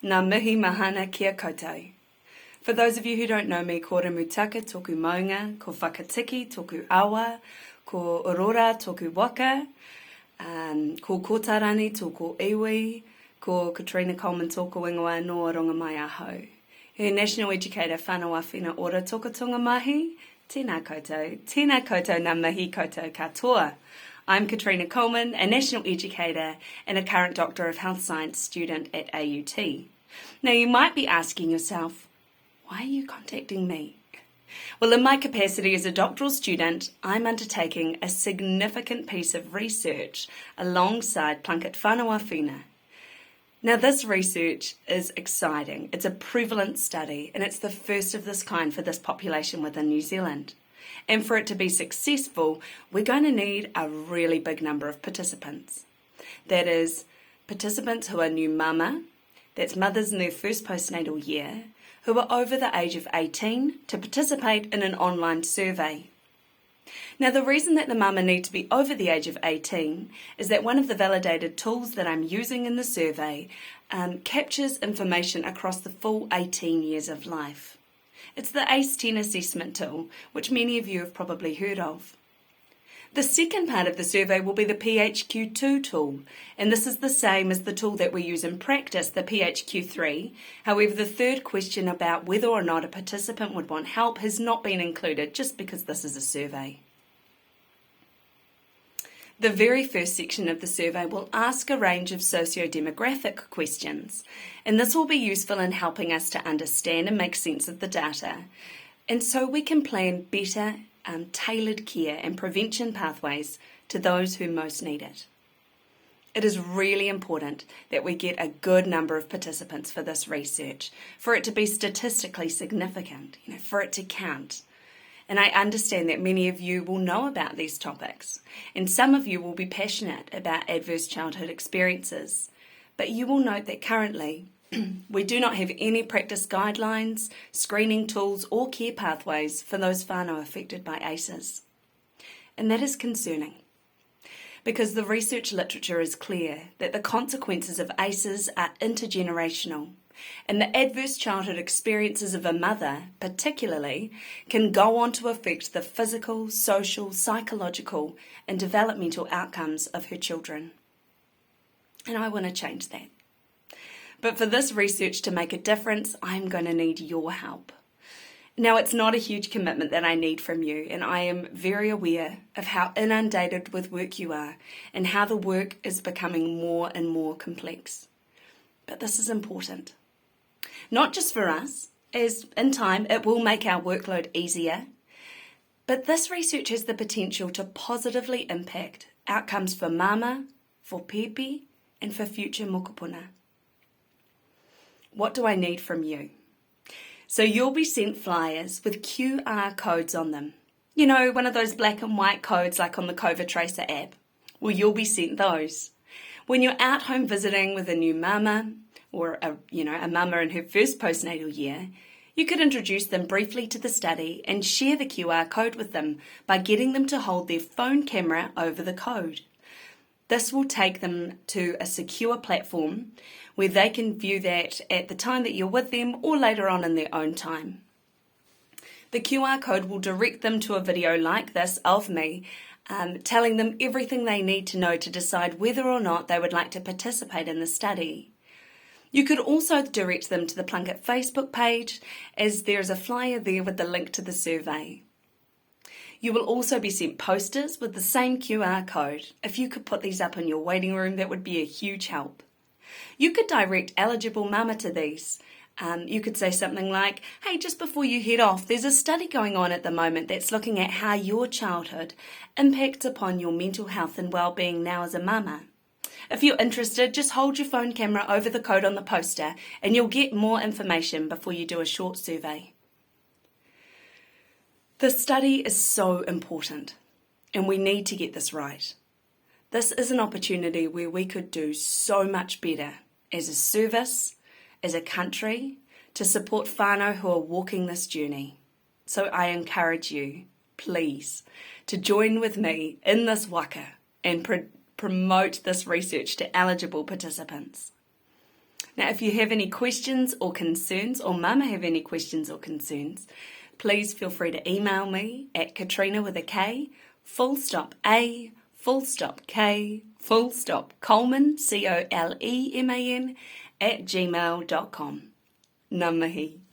Ngā mihi mahana kia koutou. For those of you who don't know me, ko remutaka tōku maunga, ko whakatiki tōku awa, ko aurora tōku waka, ko kotarani tōku iwi, ko Katrina Coleman tōku ingoa no ronga mai aho. He National Educator whanawa whina ora tokatonga mahi, tēnā koutou ngā mihi koutou katoa. I'm Katrina Coleman, a National Educator and a current Doctor of Health Science student at AUT. Now you might be asking yourself, why are you contacting me? Well, in my capacity as a doctoral student, I'm undertaking a significant piece of research alongside Plunket Whanawa Whina. Now this research is exciting. It's a prevalent study and it's the first of this kind for this population within New Zealand. And for it to be successful, we're going to need a really big number of participants. That is, participants who are new mama, that's mothers in their first postnatal year, who are over the age of 18 to participate in an online survey. Now the reason that the mama need to be over the age of 18 is that one of the validated tools that I'm using in the survey captures information across the full 18 years of life. It's the ACE-10 assessment tool, which many of you have probably heard of. The second part of the survey will be the PHQ2 tool, and this is the same as the tool that we use in practice, the PHQ3. However, the third question about whether or not a participant would want help has not been included just because this is a survey. The very first section of the survey will ask a range of socio-demographic questions, and this will be useful in helping us to understand and make sense of the data, and so we can plan better tailored care and prevention pathways to those who most need it. It is really important that we get a good number of participants for this research, for it to be statistically significant, for it to count. And I understand that many of you will know about these topics, and some of you will be passionate about adverse childhood experiences. But you will note that currently, we do not have any practice guidelines, screening tools or care pathways for those whānau affected by ACEs. And that is concerning, because the research literature is clear that the consequences of ACEs are intergenerational, and the adverse childhood experiences of a mother, particularly, can go on to affect the physical, social, psychological and developmental outcomes of her children. And I want to change that. But for this research to make a difference, I'm going to need your help. Now, it's not a huge commitment that I need from you, and I am very aware of how inundated with work you are and how the work is becoming more and more complex. But this is important. Not just for us, as in time it will make our workload easier, but this research has the potential to positively impact outcomes for mama, for pepe, and for future mokopuna. What do I need from you? So you'll be sent flyers with QR codes on them. You know, one of those black and white codes like on the COVID Tracer app. Well, you'll be sent those. When you're out home visiting with a new mama, or a mama in her first postnatal year, you could introduce them briefly to the study and share the QR code with them by getting them to hold their phone camera over the code. This will take them to a secure platform where they can view that at the time that you're with them or later on in their own time. The QR code will direct them to a video like this of me, telling them everything they need to know to decide whether or not they would like to participate in the study. You could also direct them to the Plunket Facebook page, as there is a flyer there with the link to the survey. You will also be sent posters with the same QR code. If you could put these up in your waiting room, that would be a huge help. You could direct eligible mama to these. You could say something like, hey, just before you head off, there's a study going on at the moment that's looking at how your childhood impacts upon your mental health and well-being now as a mama. If you're interested, just hold your phone camera over the code on the poster and you'll get more information before you do a short survey. The study is so important and we need to get this right. This is an opportunity where we could do so much better as a service, as a country, to support whānau who are walking this journey. So I encourage you, please, to join with me in this waka and promote this research to eligible participants. Now, if you have any questions or concerns, or Mama have any questions or concerns, please feel free to email me at Katrina with a K, _A, K, Coleman, COLEMAN, @gmail.com. Ngā mihi.